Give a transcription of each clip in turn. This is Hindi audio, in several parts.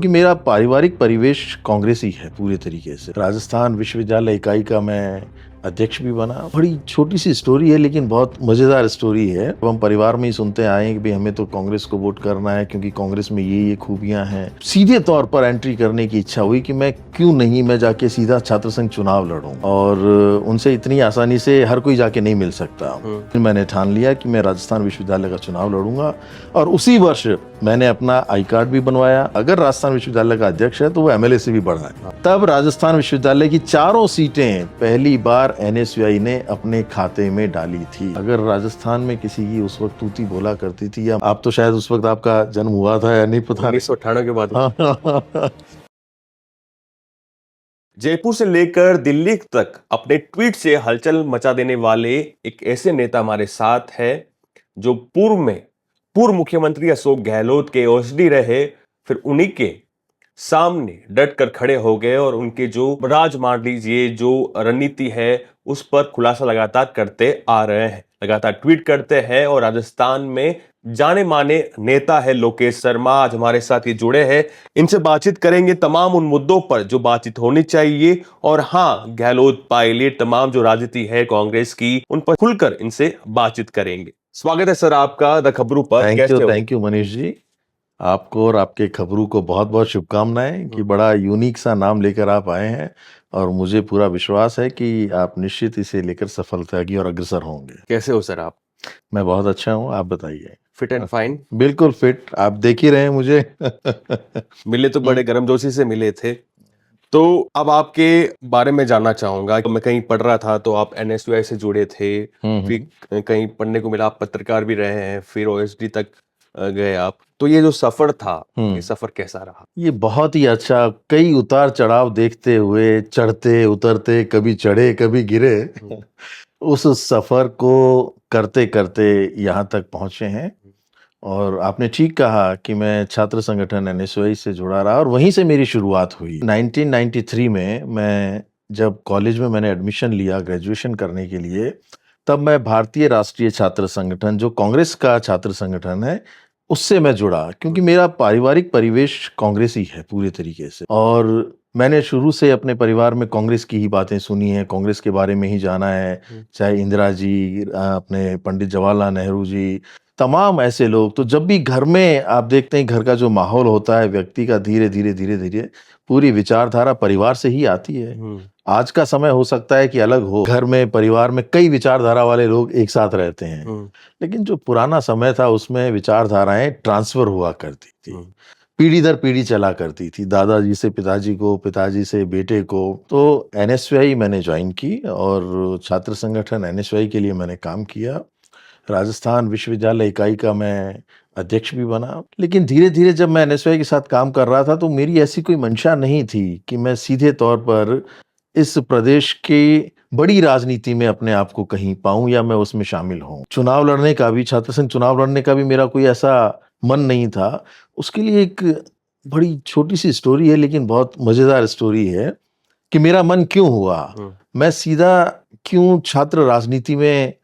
कि मेरा पारिवारिक परिवेश कांग्रेसी है पूरे तरीके से। राजस्थान विश्वविद्यालय इकाई का मैं अध्यक्ष भी बना। बड़ी छोटी सी स्टोरी है लेकिन बहुत मजेदार स्टोरी है। हम परिवार में ही सुनते आए हैं कि भाई हमें तो कांग्रेस को वोट करना है क्योंकि कांग्रेस में ये खूबियां हैं। सीधे तौर पर एंट्री करने की इच्छा हुई कि मैं जाके सीधा छात्र संघ चुनाव लड़ूं, और उनसे इतनी आसानी से हर कोई जाके नहीं मिल सकता। मैंने ठान लिया कि मैं राजस्थान विश्वविद्यालय का चुनाव लड़ूंगा, और उसी वर्ष मैंने अपना आई कार्ड भी बनवाया। अगर राजस्थान विश्वविद्यालय का अध्यक्ष है तो वो एमएलए से भी बढ़ा है। तब राजस्थान विश्वविद्यालय की चारों सीटें पहली बार एनएसयूआई ने अपने खाते में डाली थी। अगर राजस्थान में किसी की उस वक्त तूती बोला करती थी, या आप तो शायद उस वक्त आपका जन्म हुआ था या नहीं पता, 1998 के बाद। जयपुर से लेकर दिल्ली तक अपने ट्वीट से हलचल मचा देने वाले एक ऐसे नेता हमारे साथ है जो पूर्व मुख्यमंत्री अशोक गहलोत के ओएसडी रहे, फिर उन्हीं के सामने डट कर खड़े हो गए और उनके जो राज मान लीजिए जो रणनीति है उस पर खुलासा लगातार करते आ रहे हैं, लगातार ट्वीट करते हैं। और राजस्थान में जाने माने नेता है लोकेश शर्मा, आज हमारे साथ ये जुड़े हैं। इनसे बातचीत करेंगे तमाम उन मुद्दों पर जो बातचीत होनी चाहिए, और हाँ, गहलोत पायलट तमाम जो राजनीति है कांग्रेस की उन पर खुलकर इनसे बातचीत करेंगे। स्वागत है सर आपका द खबरों पर। थैंक यू मनीष जी, आपको और आपके खबरों को बहुत बहुत शुभकामनाएं कि बड़ा यूनिक सा नाम लेकर आप आए हैं, और मुझे पूरा विश्वास है कि आप निश्चित इसे लेकर सफलता की और अग्रसर होंगे। कैसे हो सर आप? मैं बहुत अच्छा हूँ, आप बताइए। Fit and fine? बिल्कुल फिट, आप देख ही रहे हैं मुझे। मिले तो बड़े गर्मजोशी से मिले थे। तो अब आपके बारे में जानना चाहूंगा। मैं कहीं पढ़ रहा था तो आप एनएसयूआई से जुड़े थे, फिर कहीं पढ़ने को मिला आप पत्रकार भी रहे हैं, फिर ओएसडी तक गए आप। तो ये जो सफर था, ये सफर कैसा रहा? ये बहुत ही अच्छा, कई उतार चढ़ाव देखते हुए, चढ़ते उतरते, कभी चढ़े कभी गिरे, उस सफर को करते करते यहाँ तक पहुंचे हैं। और आपने ठीक कहा कि मैं छात्र संगठन एनएसयूआई से जुड़ा रहा, और वहीं से मेरी शुरुआत हुई। 1993 में मैं जब कॉलेज में मैंने एडमिशन लिया ग्रेजुएशन करने के लिए, तब मैं भारतीय राष्ट्रीय छात्र संगठन, जो कांग्रेस का छात्र संगठन है, उससे मैं जुड़ा, क्योंकि मेरा पारिवारिक परिवेश कांग्रेसी है पूरे तरीके से। और मैंने शुरू से अपने परिवार में कांग्रेस की ही बातें सुनी हैं, कांग्रेस के बारे में ही जाना है। चाहे इंदिरा जी, अपने पंडित जवाहरलाल नेहरू जी, तमाम ऐसे लोग। तो जब भी घर में आप देखते हैं घर का जो माहौल होता है व्यक्ति का, धीरे धीरे पूरी विचारधारा परिवार से ही आती है। आज का समय हो सकता है कि अलग हो, घर में परिवार में कई विचारधारा वाले लोग एक साथ रहते हैं, लेकिन जो पुराना समय था उसमें विचारधाराएं ट्रांसफर हुआ करती थी, पीढ़ी दर पीढ़ी चला करती थी, दादाजी से पिताजी को, पिताजी से बेटे को। तो एनएसयूआई मैंने ज्वाइन की और छात्र संगठन एनएसयूआई के लिए मैंने काम किया। राजस्थान विश्वविद्यालय इकाई का मैं अध्यक्ष भी बना। लेकिन धीरे धीरे जब मैं एनएसयूआई के साथ काम कर रहा था तो मेरी ऐसी कोई मंशा नहीं थी कि मैं सीधे तौर पर इस प्रदेश की बड़ी राजनीति में अपने आप को कहीं पाऊं या मैं उसमें शामिल हूं। चुनाव लड़ने का भी, छात्र संघ चुनाव लड़ने का भी मेरा कोई ऐसा मन नहीं था। उसके लिए एक बड़ी छोटी सी स्टोरी है लेकिन बहुत मजेदार स्टोरी है कि मेरा मन क्यों हुआ, मैं सीधा क्यों छात्र राजनीति में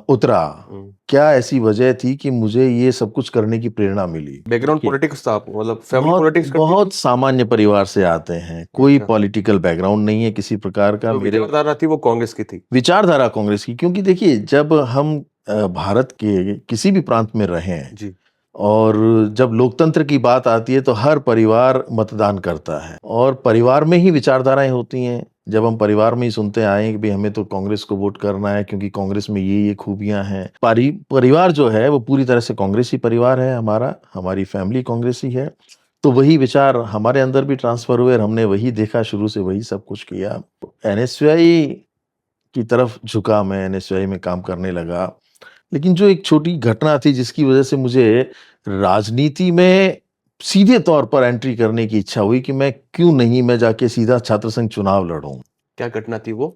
उतरा। क्या ऐसी वजह थी कि मुझे ये सब कुछ करने की प्रेरणा मिली? बैकग्राउंड पॉलिटिक्स था आपको, मतलब फैमिली पॉलिटिक्स? बहुत सामान्य परिवार से आते हैं, कोई पॉलिटिकल बैकग्राउंड नहीं है किसी प्रकार का। मेरे विचारधारा थी वो कांग्रेस की थी, विचारधारा कांग्रेस की, क्योंकि देखिए जब हम भारत के किसी भी प्रांत में रहें जी, और जब लोकतंत्र की बात आती है तो हर परिवार मतदान करता है, और परिवार में ही विचारधाराएं होती हैं। जब हम परिवार में ही सुनते आए हैं कि भाई हमें तो कांग्रेस को वोट करना है क्योंकि कांग्रेस में ये खूबियां हैं। परिवार जो है वो पूरी तरह से कांग्रेसी परिवार है हमारा, हमारी फैमिली कांग्रेसी है। तो वही विचार हमारे अंदर भी ट्रांसफर हुए और हमने वही देखा, शुरू से वही सब कुछ किया। एनएसयूआई की तरफ झुका, मैं एनएसयूआई में काम करने लगा। लेकिन जो एक छोटी घटना थी जिसकी वजह से मुझे राजनीति में सीधे तौर पर एंट्री करने की इच्छा हुई कि मैं जाके सीधा छात्र संघ चुनाव लड़ूं। क्या घटना थी वो?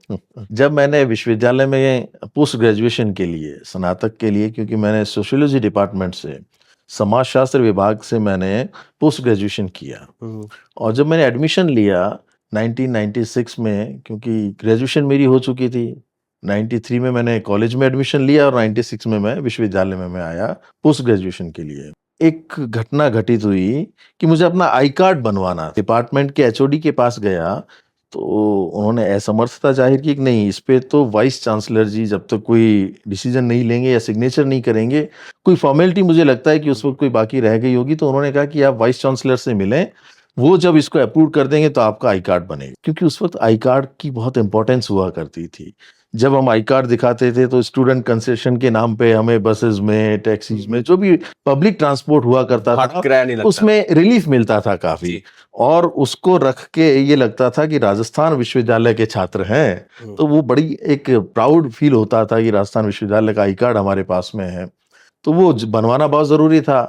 जब मैंने विश्वविद्यालय में पोस्ट ग्रेजुएशन के लिए, स्नातक के लिए, क्योंकि मैंने सोशियोलॉजी डिपार्टमेंट से, समाजशास्त्र विभाग से मैंने पोस्ट ग्रेजुएशन किया, और जब मैंने एडमिशन लिया 1996 में, क्योंकि ग्रेजुएशन मेरी हो चुकी थी, 93 में मैंने कॉलेज में एडमिशन लिया और 96 में मैं विश्वविद्यालय में मैं आया पोस्ट ग्रेजुएशन के लिए। एक घटना घटित हुई कि मुझे अपना आई कार्ड बनवाना, डिपार्टमेंट के एचओडी के पास गया, तो उन्होंने असमर्थता जाहिर की कि नहीं, इस पे तो वाइस चांसलर जी जब तक कोई डिसीजन नहीं लेंगे या सिग्नेचर नहीं करेंगे, कोई फॉर्मेलिटी मुझे लगता है कि उस वक्त कोई बाकी रह गई होगी, तो उन्होंने कहा कि आप वाइस चांसलर से मिलें, वो जब इसको अप्रूव कर देंगे तो आपका आई कार्ड बनेगा। क्योंकि उस वक्त आई कार्ड की बहुत इंपॉर्टेंस हुआ करती थी। जब हम आई कार्ड दिखाते थे तो स्टूडेंट कंसेशन के नाम पे हमें बसेस में, टैक्सीज में, जो भी पब्लिक ट्रांसपोर्ट हुआ करता भाड़ा था, किराया नहीं लगता। उसमें रिलीफ मिलता था काफी। जी। और उसको रख के ये लगता था कि राजस्थान विश्वविद्यालय के छात्र हैं, तो वो बड़ी एक प्राउड फील होता था कि राजस्थान विश्वविद्यालय का आई कार्ड हमारे पास में है। तो वो बनवाना बहुत जरूरी था।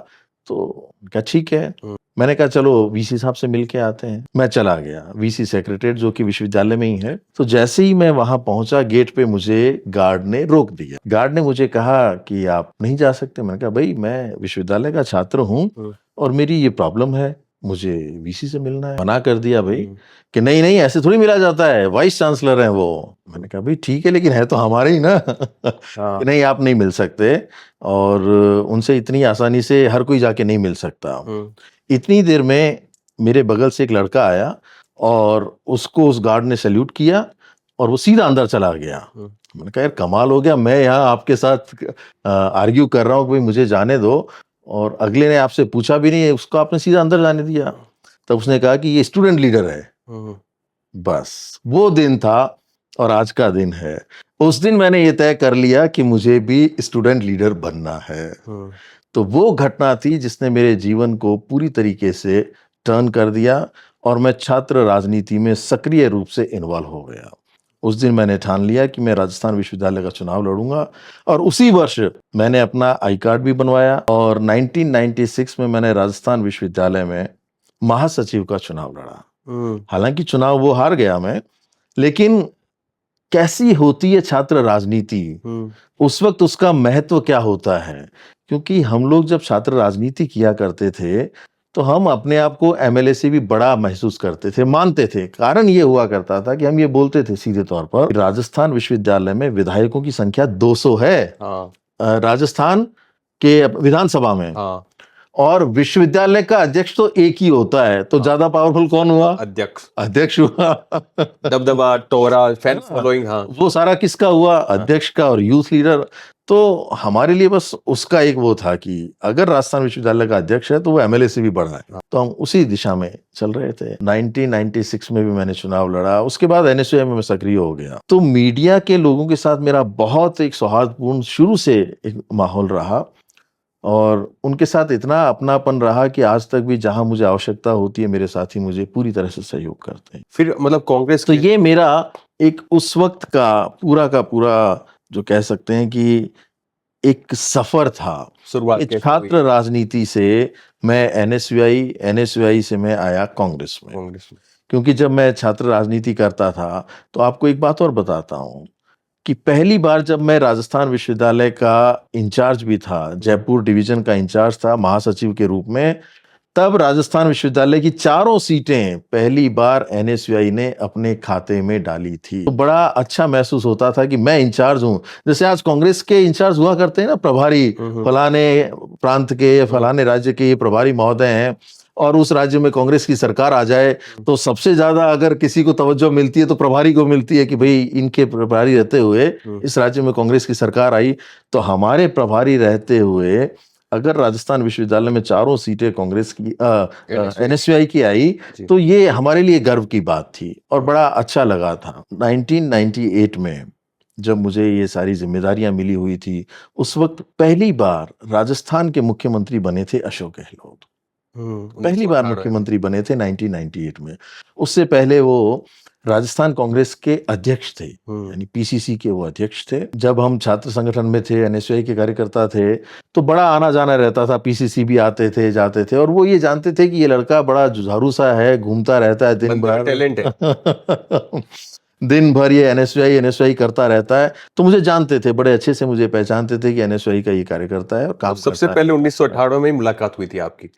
तो क्या ठीक है, मैंने कहा चलो वीसी साहब से मिल के आते हैं। मैं चला गया वीसी सेक्रेटरीट, जो कि विश्वविद्यालय में ही है। तो जैसे ही मैं वहां पहुंचा, गेट पे मुझे गार्ड ने रोक दिया। गार्ड ने मुझे कहा कि आप नहीं जा सकते। मैंने कहा भाई, मैं विश्वविद्यालय का छात्र हूं और मेरी ये प्रॉब्लम है, मुझे वीसी से मिलना है। मना कर दिया भाई कि नहीं नहीं, ऐसे थोड़ी मिला जाता है, वाइस चांसलर हैं वो। मैंने कहा भाई ठीक है, लेकिन है तो हमारे ही ना। कि नहीं, आप नहीं मिल सकते, और उनसे इतनी आसानी से हर कोई जाके नहीं मिल सकता। इतनी देर में मेरे बगल से एक लड़का आया और उसको उस गार्ड ने सैल्यूट किया और वो सीधा अंदर चला गया। मैंने कहा यार कमाल हो गया, मैं यहाँ आपके साथ आर्ग्यू कर रहा हूँ कि भाई मुझे जाने दो, और अगले ने आपसे पूछा भी नहीं, उसको आपने सीधा अंदर जाने दिया। तब उसने कहा कि ये स्टूडेंट लीडर है। बस वो दिन था और आज का दिन है। उस दिन मैंने ये तय कर लिया कि मुझे भी स्टूडेंट लीडर बनना है। तो वो घटना थी जिसने मेरे जीवन को पूरी तरीके से टर्न कर दिया और मैं छात्र राजनीति में सक्रिय रूप से इन्वॉल्व हो गया। उस दिन मैंने ठान लिया कि मैं राजस्थान विश्वविद्यालय का चुनाव लड़ूंगा, और उसी वर्ष मैंने अपना आई कार्ड भी बनवाया, और 1996 में मैंने राजस्थान विश्वविद्यालय में महासचिव का चुनाव लड़ा। हालांकि चुनाव वो हार गया मैं, लेकिन कैसी होती है छात्र राजनीति, उस वक्त उसका महत्व क्या होता है। क्योंकि हम लोग जब छात्र राजनीति किया करते थे तो हम अपने आप को एमएलए से भी बड़ा महसूस करते थे, मानते थे। कारण ये हुआ करता था कि हम ये बोलते थे सीधे तौर पर, राजस्थान विश्वविद्यालय में विधायकों की संख्या 200 है। राजस्थान के विधानसभा में। और विश्वविद्यालय का अध्यक्ष तो एक ही होता है, तो ज्यादा पावरफुल कौन हुआ? अध्यक्ष हुआ। दबदबा, टोरा, फैन फॉलोइंग। वो सारा किसका हुआ? अध्यक्ष का और यूथ लीडर। तो हमारे लिए बस उसका एक वो था कि अगर राजस्थान विश्वविद्यालय का अध्यक्ष है तो वो एमएलए से भी बड़ा है। तो हम उसी दिशा में चल रहे थे। 1996 में भी मैंने चुनाव लड़ा, उसके बाद एनएसयूआई में मैं सक्रिय हो गया। तो मीडिया के लोगों के साथ मेरा बहुत एक सौहार्दपूर्ण शुरू से एक माहौल रहा, और उनके साथ इतना अपनापन रहा कि आज तक भी जहां मुझे आवश्यकता होती है मेरे साथी मुझे पूरी तरह से सहयोग करते हैं। फिर मतलब कांग्रेस, तो ये मेरा एक उस वक्त का पूरा जो कह सकते हैं कि एक सफर था। शुरुआत छात्र राजनीति से मैं एनएसयूआई से मैं आया कांग्रेस में। क्योंकि जब मैं छात्र राजनीति करता था, तो आपको एक बात और बताता हूँ कि पहली बार जब मैं राजस्थान विश्वविद्यालय का इंचार्ज भी था, जयपुर डिवीजन का इंचार्ज था महासचिव के रूप में, तब राजस्थान विश्वविद्यालय की 4 सीटें पहली बार एनएसयूआई ने अपने खाते में डाली थी। तो बड़ा अच्छा महसूस होता था कि मैं इंचार्ज हूं। जैसे आज कांग्रेस के इंचार्ज हुआ करते हैं ना, प्रभारी, फलाने प्रांत के, फलाने राज्य के ये प्रभारी महोदय हैं, और उस राज्य में कांग्रेस की सरकार आ जाए तो सबसे ज्यादा अगर किसी को तवज्जो मिलती है तो प्रभारी को मिलती है कि भाई इनके प्रभारी रहते हुए इस राज्य में कांग्रेस की सरकार आई। तो हमारे प्रभारी रहते हुए अगर राजस्थान विश्वविद्यालय में 4 सीटें कांग्रेस की एनएसयूआई की आई, तो ये हमारे लिए गर्व की बात थी और बड़ा अच्छा लगा था। 1998 में जब मुझे ये सारी जिम्मेदारियां मिली हुई थी, उस वक्त पहली बार राजस्थान के मुख्यमंत्री बने थे अशोक गहलोत। पहली बार मुख्यमंत्री बने थे 1998 में। उससे पहले वो राजस्थान कांग्रेस के अध्यक्ष थे, यानी पीसीसी के वो अध्यक्ष थे। जब हम छात्र संगठन में थे, एनएसयूआई के कार्यकर्ता थे, तो बड़ा आना जाना रहता था। पीसीसी भी आते थे, जाते थे, और वो ये जानते थे कि ये लड़का बड़ा जुझारू सा है, घूमता रहता है दिन भर, टैलेंट है। दिन भर ये एनएसयूआई करता रहता है। तो मुझे जानते थे, बड़े अच्छे से मुझे पहचानते थे कि एनएसयूआई का ये कार्यकर्ता है और काम सबसे पहले 1918 में ही मुलाकात हुई थी आपकी।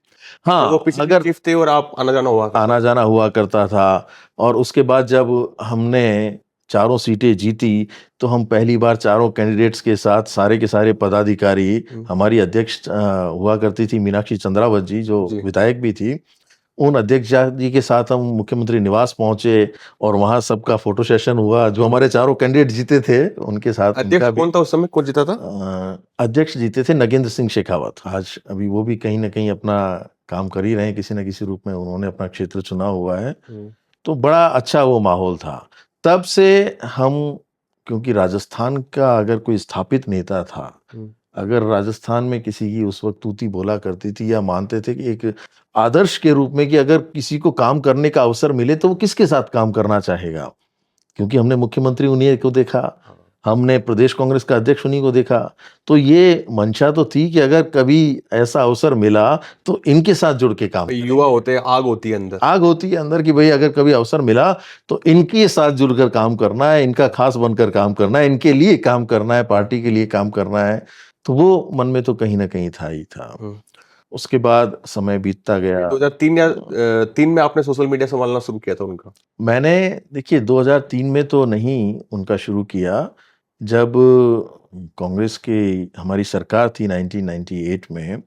हाँ, वो अगर चीफ थे और आप आना जाना हुआ करता था। करता था। और उसके बाद जब हमने चारों सीटें जीती, तो हम पहली बार चारों कैंडिडेट्स के साथ सारे के सारे पदाधिकारी, हमारी अध्यक्ष हुआ करती थी मीनाक्षी चंद्रावत जी, जो जी। विधायक भी थी, उन अध्यक्ष जी के साथ हम मुख्यमंत्री निवास पहुंचे और वहां सबका फोटो सेशन हुआ। जो हमारे चारों कैंडिडेट जीते थे, उनके साथ अध्यक्ष उनका भी कौन था उस समय, कौन जीता था? अध्यक्ष जीते थे नगेंद्र सिंह शेखावत। आज अभी वो भी कहीं ना कहीं अपना काम कर ही रहे हैं, किसी न किसी रूप में उन्होंने अपना क्षेत्र चुना हुआ है। तो बड़ा अच्छा वो माहौल था। तब से हम, क्योंकि राजस्थान का अगर कोई स्थापित नेता था, अगर राजस्थान में किसी की उस वक्त तूती बोला करती थी या मानते थे कि एक आदर्श के रूप में कि अगर किसी को काम करने का अवसर मिले तो वो किसके साथ काम करना चाहेगा, क्योंकि हमने मुख्यमंत्री उन्हीं को देखा, हमने प्रदेश कांग्रेस का अध्यक्ष उन्हीं को देखा। तो ये मंशा तो थी कि अगर कभी ऐसा अवसर मिला तो इनके साथ जुड़ के काम करें। युवा होते हैं, आग होती है अंदर। आग होती है अंदर कि भाई अगर कभी अवसर मिला तो इनके साथ जुड़कर काम करना है, इनका खास बनकर काम करना है, इनके लिए काम करना है, पार्टी के लिए काम करना है। तो वो मन में तो कहीं ना कहीं था ही था। उसके बाद समय बीतता गया। 2003 या 3 में आपने सोशल मीडिया संभालना शुरू किया था उनका? मैंने, देखिए 2003 में तो नहीं उनका शुरू किया, जब कांग्रेस की हमारी सरकार थी 1998 में,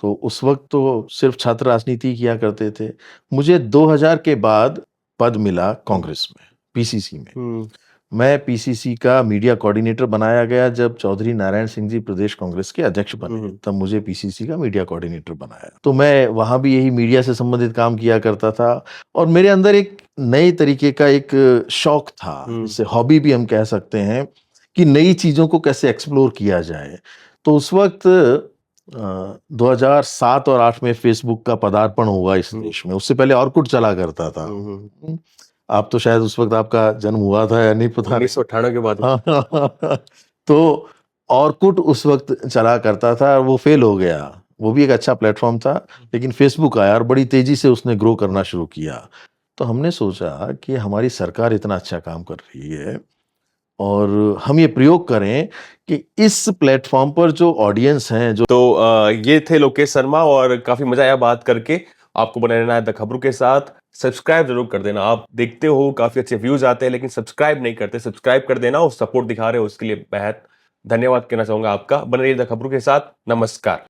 तो उस वक्त तो सिर्फ छात्र राजनीति किया करते थे। मुझे 2000 के बाद पद मिला कांग्रेस में, पीसीसी में। मैं पीसीसी का मीडिया कोऑर्डिनेटर बनाया गया जब चौधरी नारायण सिंह जी प्रदेश कांग्रेस के अध्यक्ष बने, तब मुझे पीसीसी का मीडिया कोऑर्डिनेटर बनाया। तो मैं वहां भी यही मीडिया से संबंधित काम किया करता था और मेरे अंदर एक नए तरीके का एक शौक था, जिसे हॉबी भी हम कह सकते हैं, कि नई चीजों को कैसे एक्सप्लोर किया जाए। तो उस वक्त 2007 और 8 में फेसबुक का पदार्पण हुआ इस देश में। उससे पहले ऑरकुट चला करता था। आप तो शायद उस वक्त आपका जन्म हुआ था या नहीं पता। 1998 के बाद। तो ऑरकुट उस वक्त चला करता था, वो फेल हो गया। वो भी एक अच्छा प्लेटफॉर्म था, लेकिन फेसबुक आया और बड़ी तेजी से उसने ग्रो करना शुरू किया। तो हमने सोचा कि हमारी सरकार इतना अच्छा काम कर रही है और हम ये प्रयोग करें कि इस प्लेटफॉर्म पर जो ऑडियंस हैं, जो तो ये थे लोकेश शर्मा और काफी मजा आया बात करके। आपको बने रहना है द खबरों के साथ। सब्सक्राइब जरूर कर देना। आप देखते हो काफी अच्छे व्यूज आते हैं लेकिन सब्सक्राइब नहीं करते। सब्सक्राइब कर देना और सपोर्ट दिखा रहे हो उसके लिए बेहद धन्यवाद कहना चाहूंगा आपका। बने रहिए द खबरों के साथ। नमस्कार।